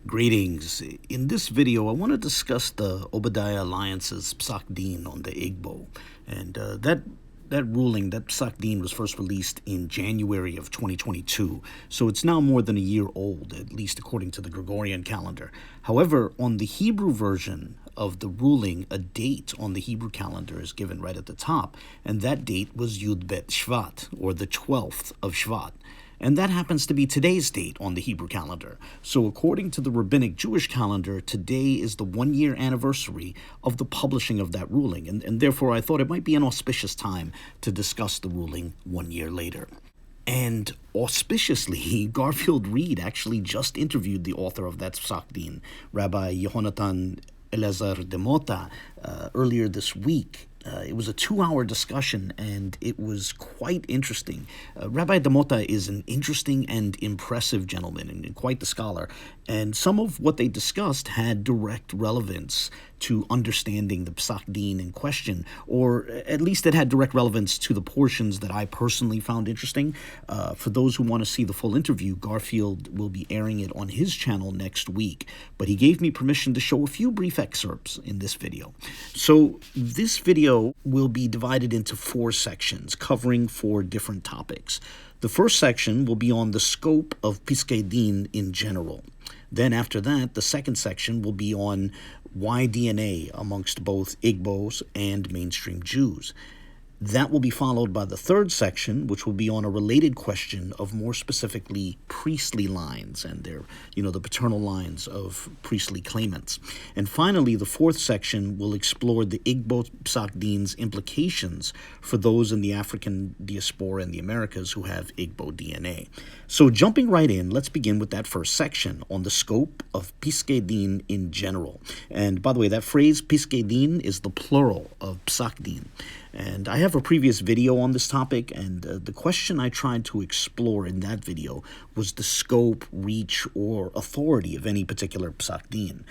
Greetings. In this video, I want to discuss the Obadyah Alliance's Psaq on the Igbo. And that ruling, that Psaq was first released in January of 2022. So it's now more than a year old, at least according to the Gregorian calendar. However, on the Hebrew version of the ruling, a date on the Hebrew calendar is given right at the top. And that date was Yud Bet Shvat, or the 12th of Shvat. And that happens to be today's date on the Hebrew calendar. So according to the Rabbinic Jewish calendar, today is the one-year anniversary of the publishing of that ruling. And therefore, I thought it might be an auspicious time to discuss the ruling 1 year later. And auspiciously, Garfield Reid actually just interviewed the author of that Psaq, Rabbi Yehonatan Elazar-DeMota, earlier this week. It was a 2-hour discussion, and it was quite interesting. Rabbi DeMota is an interesting and impressive gentleman and quite the scholar, and some of what they discussed had direct relevance to understanding the Psaq in question, or at least it had direct relevance to the portions that I personally found interesting. For those who want to see the full interview, Garfield will be airing it on his channel next week, but he gave me permission to show a few brief excerpts in this video. So this video will be divided into 4 sections, covering 4 different topics. The first section will be on the scope of pisqey in general. Then after that, the second section will be on why DNA amongst both Igbos and mainstream Jews. That will be followed by the third section, which will be on a related question of more specifically priestly lines and their, the paternal lines of priestly claimants. And finally, the fourth section will explore the Igbo Psaq implications for those in the African diaspora in the Americas who have Igbo DNA. So jumping right in, let's begin with that first section on the scope of pisqey in general. And by the way, that phrase pisqey is the plural of Psaq. And I have a previous video on this topic, and the question I tried to explore in that video was the scope, reach, or authority of any particular Psaq.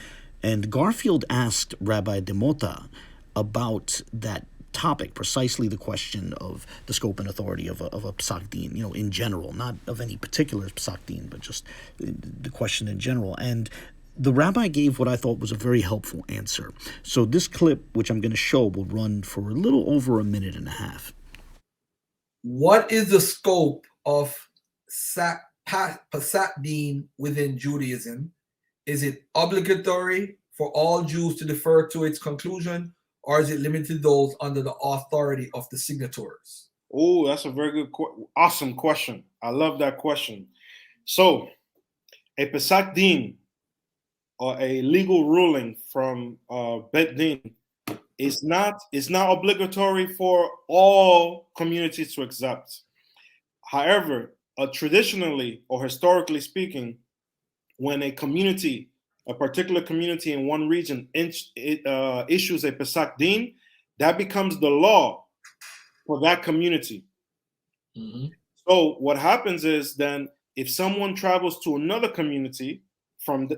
And Garfield asked Rabbi DeMota about that topic, precisely the question of the scope and authority of a Psaq, in general, not of any particular Psaq, but just the question in general. And the rabbi gave what I thought was a very helpful answer. So this clip, which I'm going to show, will run for a little over a minute and a half. What is the scope of Psaq within Judaism? Is it obligatory for all Jews to defer to its conclusion, or is it limited to those under the authority of the signatories? Oh, that's a very good, awesome question. I love that question. So, a Psaq or a legal ruling from Bet Din is not obligatory for all communities to accept. However, traditionally or historically speaking, when a particular community in one region issues a Psaq, that becomes the law for that community. Mm-hmm. So what happens is then if someone travels to another community, from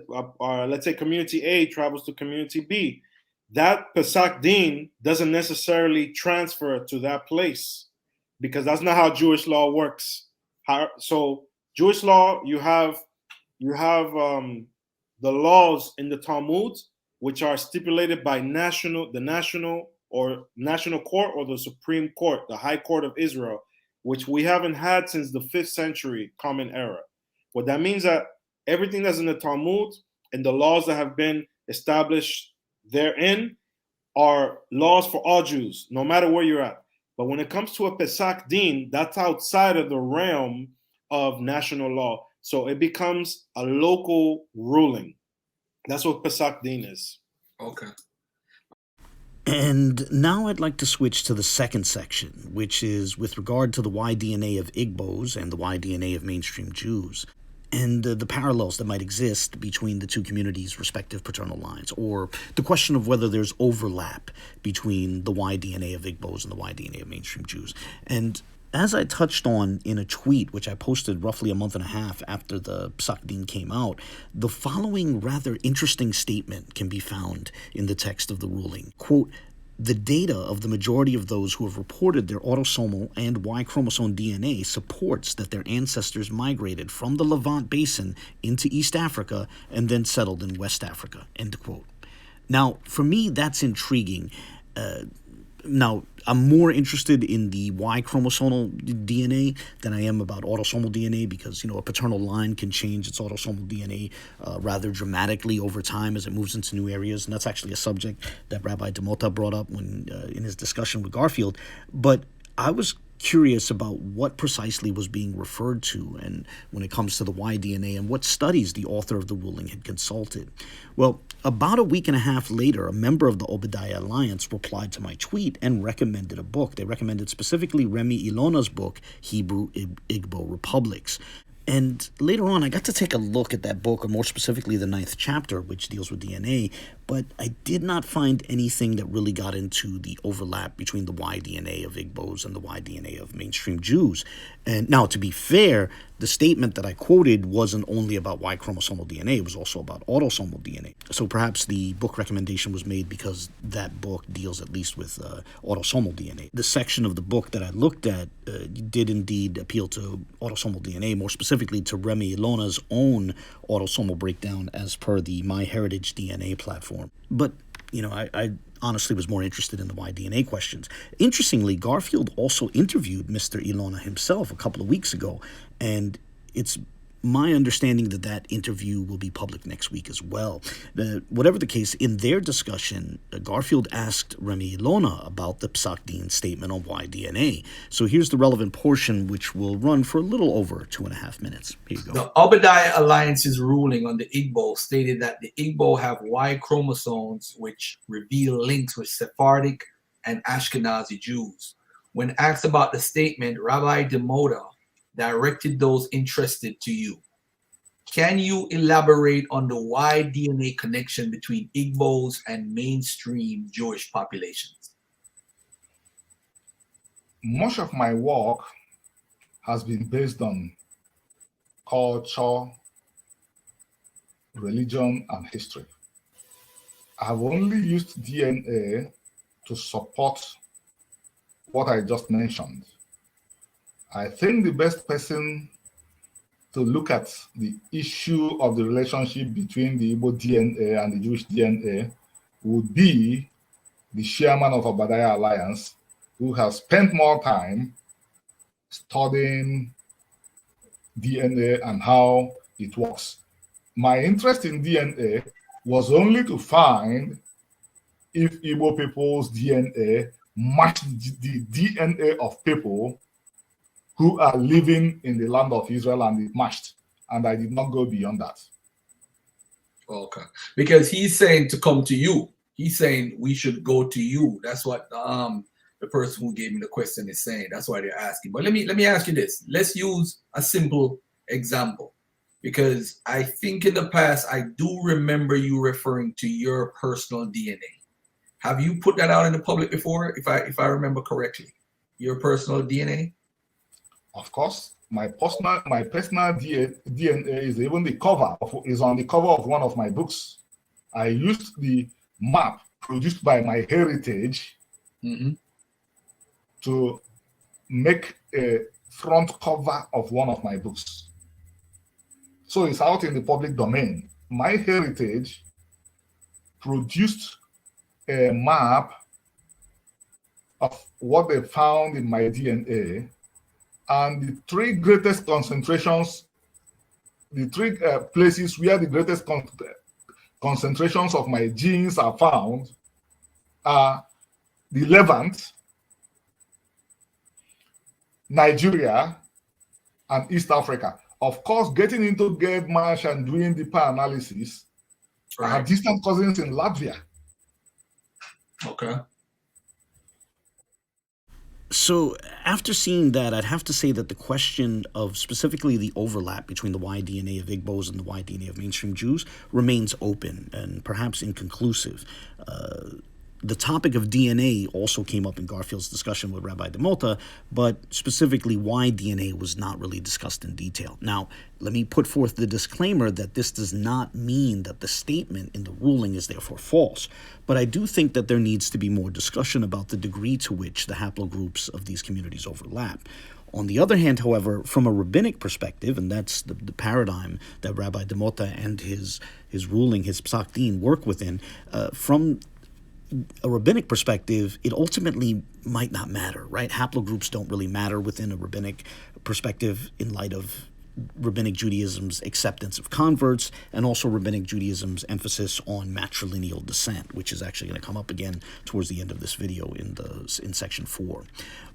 let's say community A travels to community B, that Psaq doesn't necessarily transfer to that place, because that's not how Jewish law works. So Jewish law, you have the laws in the Talmud, which are stipulated by the national court or the Supreme Court, the High Court of Israel, which we haven't had since the 5th century Common Era. What that means that everything that's in the Talmud and the laws that have been established therein are laws for all Jews, no matter where you're at. But when it comes to a Psaq, that's outside of the realm of national law. So it becomes a local ruling. That's what Psaq is. Okay. And now I'd like to switch to the second section, which is with regard to the Y-DNA of Igbos and the Y-DNA of mainstream Jews, and the parallels that might exist between the two communities' respective paternal lines, or the question of whether there's overlap between the Y-DNA of Igbos and the Y-DNA of mainstream Jews. And as I touched on in a tweet, which I posted roughly a month and a half after the Psaq came out, the following rather interesting statement can be found in the text of the ruling. Quote, The data of the majority of those who have reported their autosomal and Y chromosome DNA supports that their ancestors migrated from the Levant Basin into East Africa and then settled in West Africa, end quote. Now, for me, that's intriguing. Now, I'm more interested in the Y chromosomal DNA than I am about autosomal DNA because, a paternal line can change its autosomal DNA rather dramatically over time as it moves into new areas. And that's actually a subject that Rabbi DeMota brought up when in his discussion with Garfield. But I was curious about what precisely was being referred to and when it comes to the Y DNA and what studies the author of the ruling had consulted. Well, about a week and a half later, a member of the Obadyah Alliance replied to my tweet and recommended a book. They recommended specifically Remy Ilona's book, Hebrew Igbo Republics. And later on, I got to take a look at that book, or more specifically the 9th chapter, which deals with DNA, but I did not find anything that really got into the overlap between the Y DNA of Igbos and the Y DNA of mainstream Jews. And now, to be fair, the statement that I quoted wasn't only about Y chromosomal DNA, it was also about autosomal DNA. So perhaps the book recommendation was made because that book deals at least with autosomal DNA. The section of the book that I looked at did indeed appeal to autosomal DNA, more specifically to Remy Ilona's own autosomal breakdown as per the MyHeritage DNA platform. But, I honestly was more interested in the Y DNA questions. Interestingly, Garfield also interviewed Mr. Ilona himself a couple of weeks ago, and it's my understanding that that interview will be public next week as well. Whatever the case, in their discussion, Garfield asked Remy Ilona about the Psaq Din statement on Y DNA. So here's the relevant portion, which will run for a little over 2.5 minutes. Here you go. The Obadyah Alliance's ruling on the Igbo stated that the Igbo have Y chromosomes which reveal links with Sephardic and Ashkenazi Jews. When asked about the statement, Rabbi DeMota directed those interested to you. Can you elaborate on the Y DNA connection between Igbos and mainstream Jewish populations? Much of my work has been based on culture, religion, and history. I have only used DNA to support what I just mentioned. I think the best person to look at the issue of the relationship between the Igbo DNA and the Jewish DNA would be the chairman of Obadyah Alliance, who has spent more time studying DNA and how it works. My interest in DNA was only to find if Igbo people's DNA matched the DNA of people who are living in the land of Israel, and it matched. And I did not go beyond that. Okay. Because he's saying to come to you. He's saying we should go to you. That's what the person who gave me the question is saying. That's why they're asking. But let me ask you this. Let's use a simple example. Because I think in the past, I do remember you referring to your personal DNA. Have you put that out in the public before, if I remember correctly? Your personal DNA? Of course, my personal DNA is even is on the cover of one of my books. I used the map produced by MyHeritage to make a front cover of one of my books. So it's out in the public domain. MyHeritage produced a map of what they found in my DNA, and the three greatest concentrations, the three places where the greatest concentrations of my genes are found are the Levant, Nigeria, and East Africa. Of course, getting into GEDMASH and doing the analysis, I have distant cousins in Latvia. Okay. So after seeing that, I'd have to say that the question of specifically the overlap between the Y DNA of Igbos and the Y DNA of mainstream Jews remains open and perhaps inconclusive. the topic of DNA also came up in Garfield's discussion with Rabbi-DeMota, but specifically why DNA was not really discussed in detail. Now, let me put forth the disclaimer that this does not mean that the statement in the ruling is therefore false, but I do think that there needs to be more discussion about the degree to which the haplogroups of these communities overlap. On the other hand, however, from a rabbinic perspective, and that's the paradigm that Rabbi-DeMota and his ruling, his Psaq Din, work within, from a rabbinic perspective, it ultimately might not matter, right? Haplogroups don't really matter within a rabbinic perspective in light of Rabbinic Judaism's acceptance of converts and also Rabbinic Judaism's emphasis on matrilineal descent, which is actually going to come up again towards the end of this video in section 4.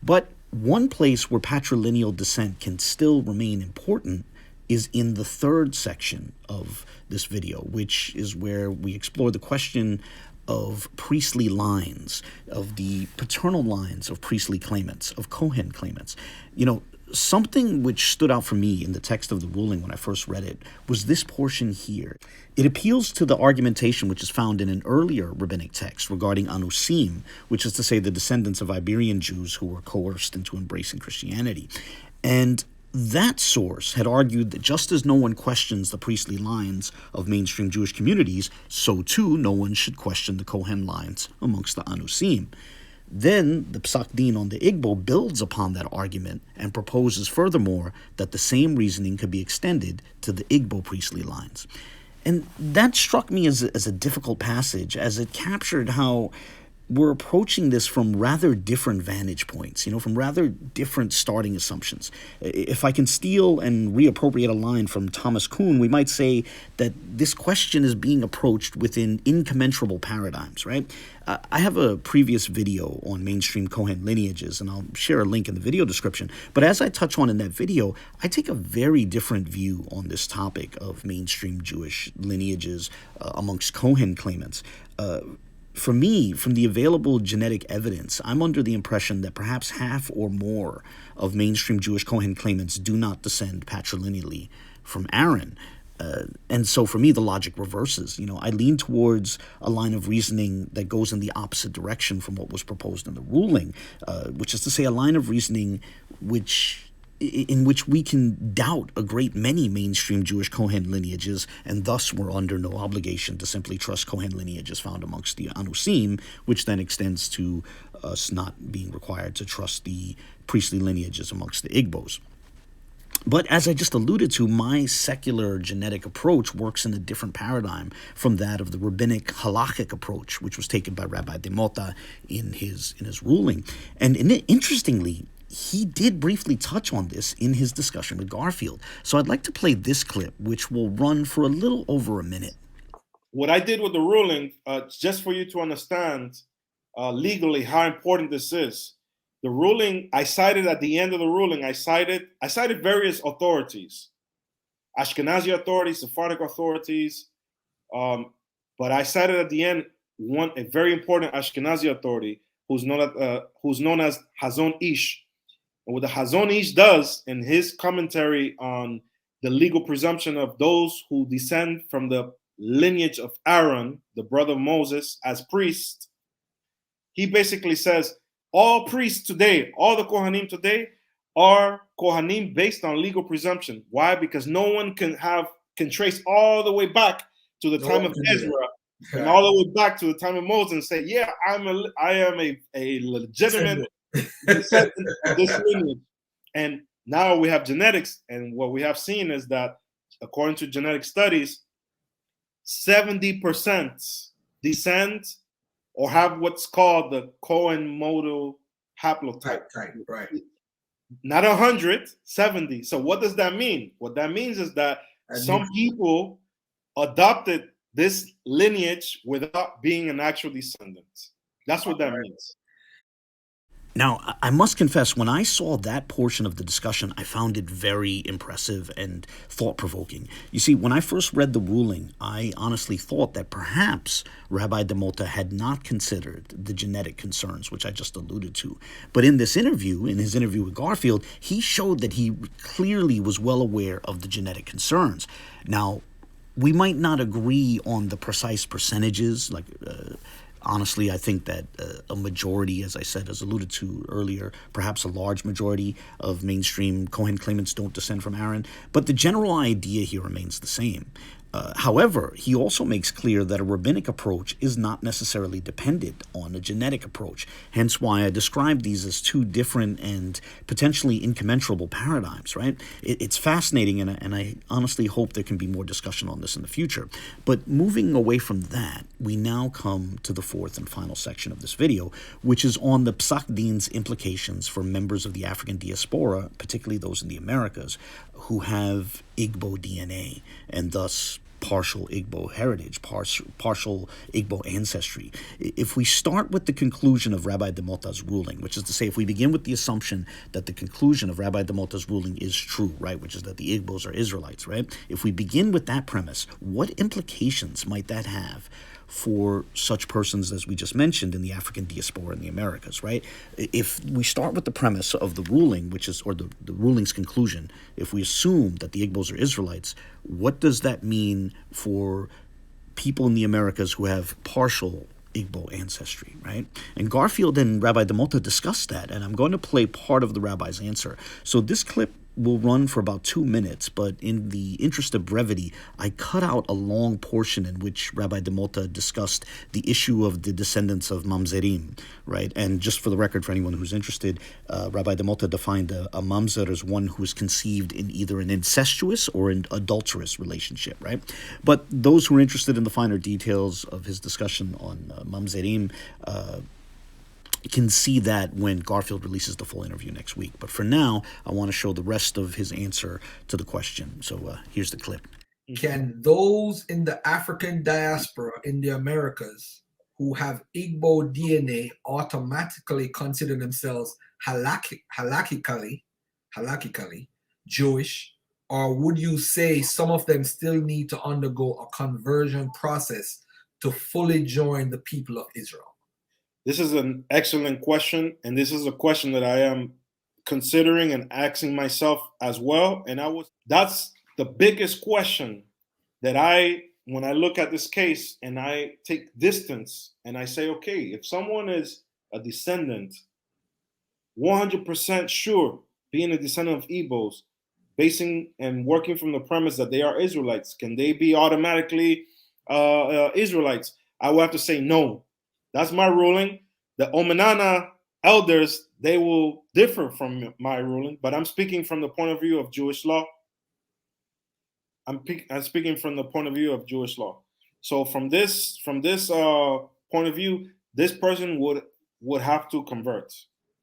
But one place where patrilineal descent can still remain important is in the third section of this video, which is where we explore the question of priestly lines, of the paternal lines of priestly claimants, of Kohen claimants. You know, something which stood out for me in the text of the ruling when I first read it was this portion here. It appeals to the argumentation which is found in an earlier rabbinic text regarding anusim, which is to say the descendants of Iberian Jews who were coerced into embracing Christianity. And that source had argued that just as no one questions the priestly lines of mainstream Jewish communities, so too no one should question the Kohen lines amongst the Anusim. Then the Psaq Din on the Igbo builds upon that argument and proposes furthermore that the same reasoning could be extended to the Igbo priestly lines. And that struck me as a difficult passage, as it captured how we're approaching this from rather different vantage points, from rather different starting assumptions. If I can steal and reappropriate a line from Thomas Kuhn, we might say that this question is being approached within incommensurable paradigms, right? I have a previous video on mainstream Kohen lineages, and I'll share a link in the video description. But as I touch on in that video, I take a very different view on this topic of mainstream Jewish lineages amongst Kohen claimants. For me, from the available genetic evidence, I'm under the impression that perhaps half or more of mainstream Jewish Kohen claimants do not descend patrilineally from Aaron. And so for me, the logic reverses. I lean towards a line of reasoning that goes in the opposite direction from what was proposed in the ruling, which is to say a line of reasoning in which we can doubt a great many mainstream Jewish Kohen lineages, and thus we're under no obligation to simply trust Kohen lineages found amongst the Anusim, which then extends to us not being required to trust the priestly lineages amongst the Igbos. But as I just alluded to, my secular genetic approach works in a different paradigm from that of the rabbinic halachic approach, which was taken by Rabbi-DeMota in his ruling. And interestingly, he did briefly touch on this in his discussion with Garfield. So I'd like to play this clip, which will run for a little over a minute. What I did with the ruling, just for you to understand legally how important this is, the ruling, I cited at the end of the ruling, I cited various authorities, Ashkenazi authorities, Sephardic authorities, but I cited at the end a very important Ashkenazi authority who's known as Hazon Ish. And what the Hazon Ish does in his commentary on the legal presumption of those who descend from the lineage of Aaron, the brother of Moses, as priests, he basically says all priests today, all the Kohanim today, are Kohanim based on legal presumption. Why? Because no one can trace all the way back to the time of Ezra and all the way back to the time of Moses and say, yeah, I am a legitimate descendant of this lineage. And now we have genetics, and what we have seen is that according to genetic studies, 70% descend or have what's called the Cohen modal haplotype. Right. Not 100, 70. So what does that mean? What that means is that some people adopted this lineage without being an actual descendant. That's what that means. Now, I must confess, when I saw that portion of the discussion, I found it very impressive and thought-provoking. You see, when I first read the ruling, I honestly thought that perhaps Rabbi-DeMota had not considered the genetic concerns, which I just alluded to. But in his interview with Garfield, he showed that he clearly was well aware of the genetic concerns. Now, we might not agree on the precise percentages, like Honestly, I think that a majority, as I said, as alluded to earlier, perhaps a large majority of mainstream Kohen claimants don't descend from Aaron, but the general idea here remains the same. However, he also makes clear that a rabbinic approach is not necessarily dependent on a genetic approach, hence why I describe these as two different and potentially incommensurable paradigms, right? It's fascinating, and I honestly hope there can be more discussion on this in the future. But moving away from that, we now come to the fourth and final section of this video, which is on the Psaq Din's implications for members of the African diaspora, particularly those in the Americas, who have Igbo DNA, and thus partial Igbo heritage, partial Igbo ancestry. If we start with the conclusion of Rabbi-DeMota's ruling, which is to say, if we begin with the assumption that the conclusion of Rabbi-DeMota's ruling is true, right, which is that the Igbos are Israelites, right? If we begin with that premise, what implications might that have for such persons as we just mentioned in the African diaspora in the Americas, right? If we start with the premise of the ruling, which is, or the ruling's conclusion, if we assume that the Igbos are Israelites, what does that mean for people in the Americas who have partial Igbo ancestry, right? And Garfield and Rabbi-DeMota discussed that, and I'm going to play part of the rabbi's answer. So this clip will run for about 2 minutes, but in the interest of brevity, I cut out a long portion in which Rabbi-DeMota discussed the issue of the descendants of mamzerim, right? And just for the record, for anyone who's interested, Rabbi-DeMota defined a mamzer as one who is conceived in either an incestuous or an adulterous relationship, right? But those who are interested in the finer details of his discussion on mamzerim, can see that when Garfield releases the full interview next week. But for now, I want to show the rest of his answer to the question. So here's the clip. Can those in the African diaspora in the Americas who have Igbo DNA automatically consider themselves halachically Jewish? Or would you say some of them still need to undergo a conversion process to fully join the people of Israel? This is an excellent question, and this is a question that I am considering and asking myself as well. And that's the biggest question that when I look at this case and I take distance and I say, okay, if someone is a descendant, 100% sure, being a descendant of Igbos, basing and working from the premise that they are Israelites, can they be automatically Israelites? I will have to say no. That's my ruling. The Omanana elders, they will differ from my ruling, but I'm speaking from the point of view of Jewish law. I'm speaking from the point of view of Jewish law. So from this point of view, this person would have to convert.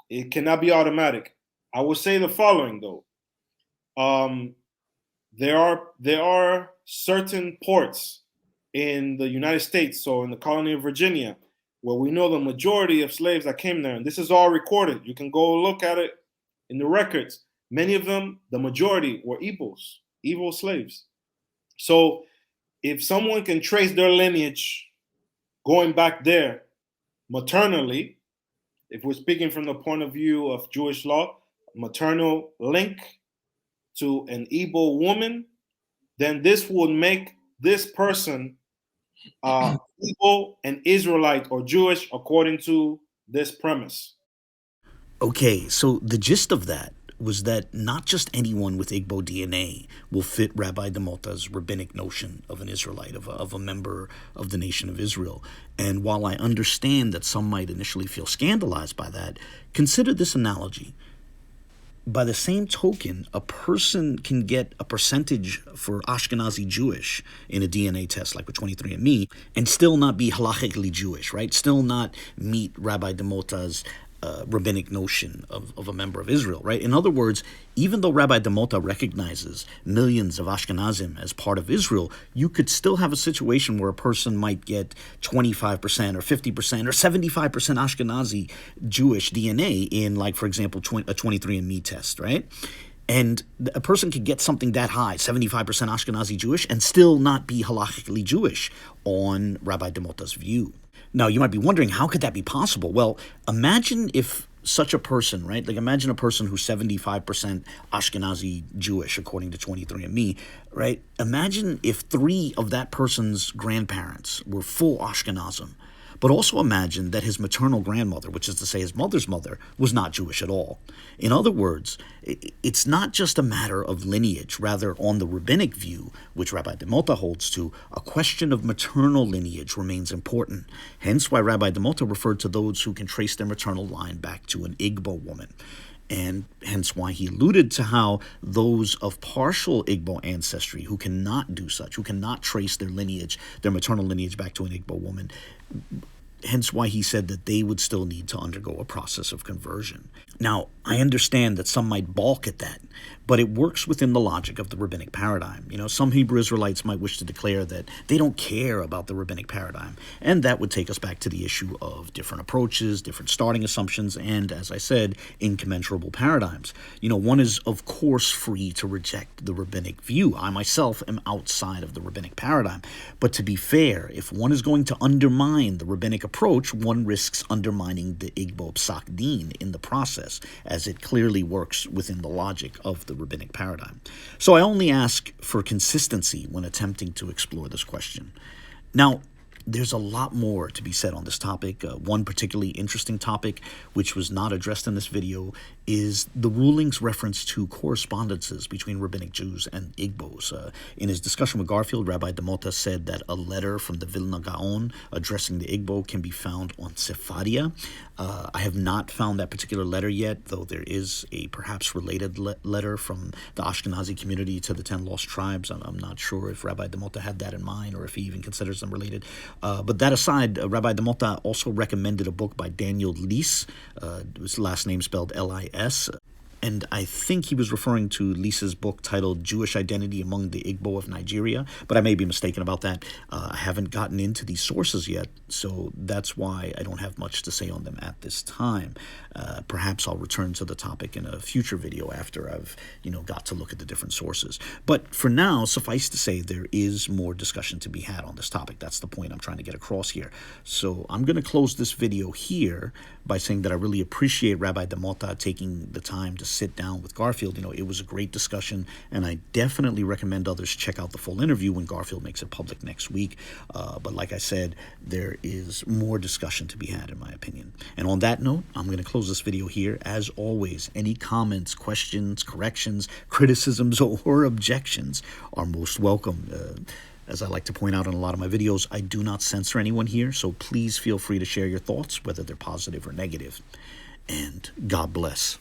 It cannot be automatic. I would say the following though. There are certain ports in the United States, so in the colony of Virginia, where we know the majority of slaves that came there, and this is all recorded. You can go look at it in the records. Many of them, the majority, were evil slaves. So if someone can trace their lineage going back there maternally, if we're speaking from the point of view of Jewish law, maternal link to an Igbo woman, then this would make this person Igbo and Israelite or Jewish according to this premise. Okay, so the gist of that was that not just anyone with Igbo DNA will fit Rabbi-DeMota's rabbinic notion of an Israelite, of a member of the nation of Israel. And while I understand that some might initially feel scandalized by that, consider this analogy. By the same token, a person can get a percentage for Ashkenazi Jewish in a DNA test like with 23andMe and still not be halachically Jewish, right? Still not meet Rabbi-DeMota's rabbinic notion of a member of Israel, right? In other words, even though Rabbi-DeMota recognizes millions of Ashkenazim as part of Israel, you could still have a situation where a person might get 25% or 50% or 75% Ashkenazi Jewish DNA in, like, for example, a 23andMe test, right? And a person could get something that high, 75% Ashkenazi Jewish, and still not be halachically Jewish on Rabbi-DeMota's view. Now, you might be wondering, how could that be possible? Well, imagine if such a person, right? Like, imagine a person who's 75% Ashkenazi Jewish, according to 23andMe, right? Imagine if 3 of that person's grandparents were full Ashkenazim, but also imagine that his maternal grandmother, which is to say his mother's mother, was not Jewish at all. In other words, it's not just a matter of lineage. Rather, on the rabbinic view, which Rabbi-DeMota holds to, a question of maternal lineage remains important. Hence why Rabbi-DeMota referred to those who can trace their maternal line back to an Igbo woman. And hence why he alluded to how those of partial Igbo ancestry who cannot do such, who cannot trace their lineage, their maternal lineage back to an Igbo woman, hence why he said that they would still need to undergo a process of conversion. Now, I understand that some might balk at that, but it works within the logic of the rabbinic paradigm. You know, some Hebrew Israelites might wish to declare that they don't care about the rabbinic paradigm, and that would take us back to the issue of different approaches, different starting assumptions, and, as I said, incommensurable paradigms. You know, one is, of course, free to reject the rabbinic view. I myself am outside of the rabbinic paradigm, but to be fair, if one is going to undermine the rabbinic approach, one risks undermining the Igbo Psaq Din in the process, as it clearly works within the logic of the rabbinic paradigm. So I only ask for consistency when attempting to explore this question. Now, there's a lot more to be said on this topic. One particularly interesting topic, which was not addressed in this video, is the ruling's reference to correspondences between rabbinic Jews and Igbos. In his discussion with Garfield, Rabbi-DeMota said that a letter from the Vilna Gaon addressing the Igbo can be found on Sepharia. I have not found that particular letter yet, though there is a perhaps related letter from the Ashkenazi community to the 10 Lost Tribes. I'm not sure if Rabbi-DeMota had that in mind or if he even considers them related. But that aside, Rabbi-DeMota also recommended a book by Daniel Liss, his last name spelled L-I-S, and I think he was referring to Liss's book titled Jewish Identity Among the Igbo of Nigeria, but I may be mistaken about that. I haven't gotten into these sources yet, so that's why I don't have much to say on them at this time. Perhaps I'll return to the topic in a future video after I've, got to look at the different sources. But for now, suffice to say, there is more discussion to be had on this topic. That's the point I'm trying to get across here. So I'm going to close this video here by saying that I really appreciate Rabbi-DeMota taking the time to sit down with Garfield. It was a great discussion, and I definitely recommend others check out the full interview when Garfield makes it public next week. But like I said, there is more discussion to be had, in my opinion. And on that note, I'm going to close this video here. As always, any comments, questions, corrections, criticisms, or objections are most welcome. As I like to point out in a lot of my videos, I do not censor anyone here, so please feel free to share your thoughts, whether they're positive or negative. And God bless.